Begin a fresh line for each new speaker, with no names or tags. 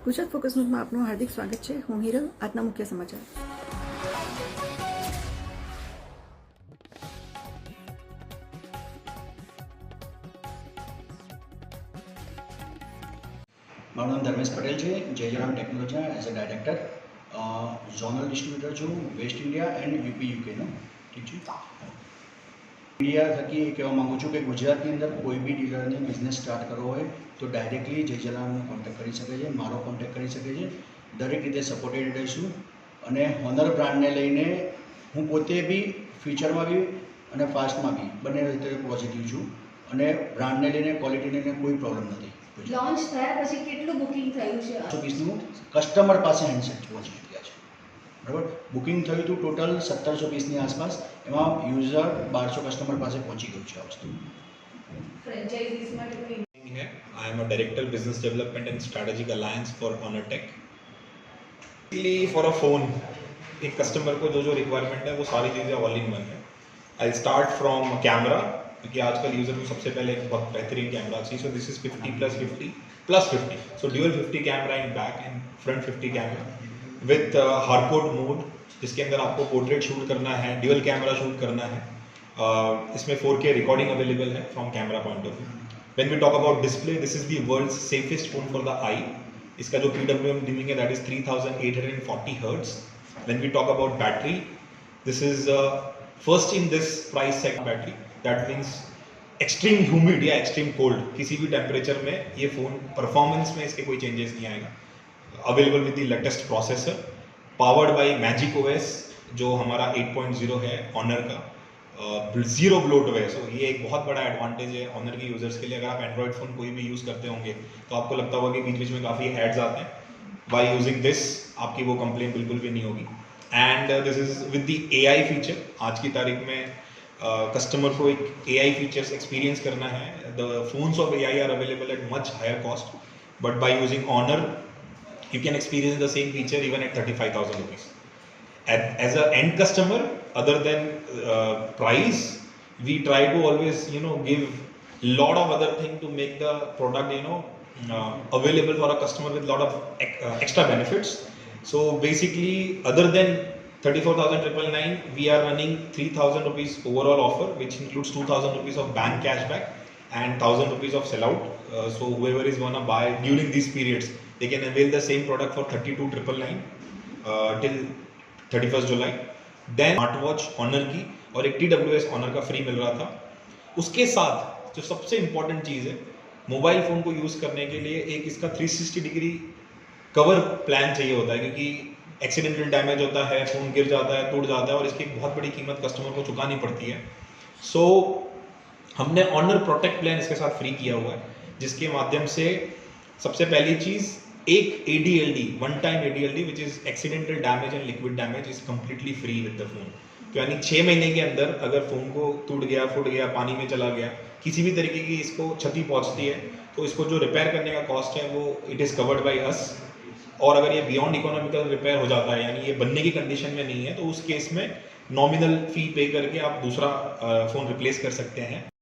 Gujarat focus ન્યૂઝમાં આપનું હાર્દિક સ્વાગત છે. હું હિરલ. આજના મુખ્ય સમાચાર.
મારું નામ ધર્મેશ પટેલ છે. જય જલારામ ટેકનોલોજીના as a director zonal distributor છું વેસ્ટ ઇન્ડિયા એન્ડ યુપી યુકેનો. ઠીક છે. મીડિયા થકી એ કહેવા માગું છું કે ગુજરાતની અંદર કોઈ બી ડીલરને બિઝનેસ સ્ટાર્ટ કરવો હોય તો ડાયરેક્ટલી જય જલારામનો કોન્ટેક્ટ કરી શકે છે, મારો કોન્ટેક્ટ કરી શકે છે. દરેક રીતે સપોર્ટેડ રહીશું અને હોનર બ્રાન્ડને લઈને હું પોતે બી ફ્યુચરમાં બી અને ફાસ્ટમાં બી બંને રીતે પોઝિટિવ છું અને બ્રાન્ડને લઈને ક્વોલિટીને લઈને કોઈ પ્રોબ્લેમ નથી.
લોન્ચ થયા પછી કેટલું બુકિંગ થયું છે?
800 પીસનું કસ્ટમર પાસે હેન્ડસેટ પહોંચી ચૂક્યા છે. બરાબર. બુકિંગ થયું હતું ટોટલ 1700 પીસની આસપાસ. એમાં યુઝર 1200 કસ્ટમર પાસે પહોંચી ગયું છે આ વસ્તુ.
ફ્રેન્ચાઇઝીસમાં કેટલું?
I am a Director Business Development and Strategic Alliance for Honor Tech. For a phone, एक कस्टमर को जो जो रिक्वायरमेंट है वो सारी चीज़ें ऑल इन वन है. आई स्टार्ट फ्रॉम कैमरा, क्योंकि आजकल यूज़र को सबसे पहले एक बहुत बेहतरीन कैमरा चाहिए. So this is 50+50+50. So dual 50 camera in back and front 50 camera with hardcode mode, जिसके अंदर आपको पोर्ट्रेट शूट करना है, ड्यूअल कैमरा शूट करना है. इसमें 4K रिकॉर्डिंग अवेलेबल है from camera point of view. When we talk about display, this is the world's safest phone for the eye. इसका जो PWM dimming है that is 3840 Hz. When we talk about battery, this is first in this price segment battery. That means extreme humid या extreme cold, किसी भी temperature में ये phone performance में इसके कोई चेंजेस नहीं आएगा. Available with the latest processor, powered by magic OS जो हमारा 8.0 है ऑनर का. Zero bloatware. सो ये एक बहुत बड़ा एडवांटेज है ऑनर के यूजर्स के लिए. अगर आप एंड्रॉयड फ़ोन कोई भी यूज़ करते होंगे तो आपको लगता होगा कि बीच बीच में काफ़ी एड्स आते हैं. बाय यूजिंग दिस आपकी वो कंप्लेन बिल्कुल भी नहीं होगी. And this is with the AI feature. आज की तारीख में कस्टमर को एक AI फीचर्स एक्सपीरियंस करना है. The phones of AI are available at much higher cost, but by using Honor you can experience the same feature even at 35,000 rupees. As an end customer, other than price, we try to always give lot of other thing to make the product available for a customer with lot of extra benefits. So basically, other than 34,999, we are running 3,000 rupees overall offer, which includes 2,000 rupees of bank cashback and 1,000 rupees of sellout. So whoever is gonna buy during these periods, they can avail the same product for 32,999 till 31st July. Then smart watch Honor की और एक TWS Honor का free मिल रहा था. उसके साथ जो सबसे इंपॉर्टेंट चीज़ है, मोबाइल फ़ोन को यूज़ करने के लिए एक इसका 360 डिग्री कवर प्लान चाहिए होता है, क्योंकि एक्सीडेंटल डैमेज होता है, फ़ोन गिर जाता है, टूट जाता है और इसकी एक बहुत बड़ी कीमत कस्टमर को चुकानी पड़ती है. सो हमने ऑनर प्रोटेक्ट प्लान इसके साथ फ्री किया हुआ है, जिसके माध्यम से सबसे पहली चीज़ एक ADLD, one time ADLD which is accidental damage and liquid damage is completely free with the phone. यानी 6 महीने के अंदर अगर फ़ोन को टूट गया, फूट गया, पानी में चला गया, किसी भी तरीके की इसको क्षति पहुंचती है तो इसको जो रिपेयर करने का कॉस्ट है वो it is covered by us. और अगर ये बियॉन्ड इकोनॉमिकल रिपेयर हो जाता है, यानी ये बनने की कंडीशन में नहीं है, तो उस केस में नॉमिनल फी पे करके आप दूसरा फ़ोन रिप्लेस कर सकते हैं.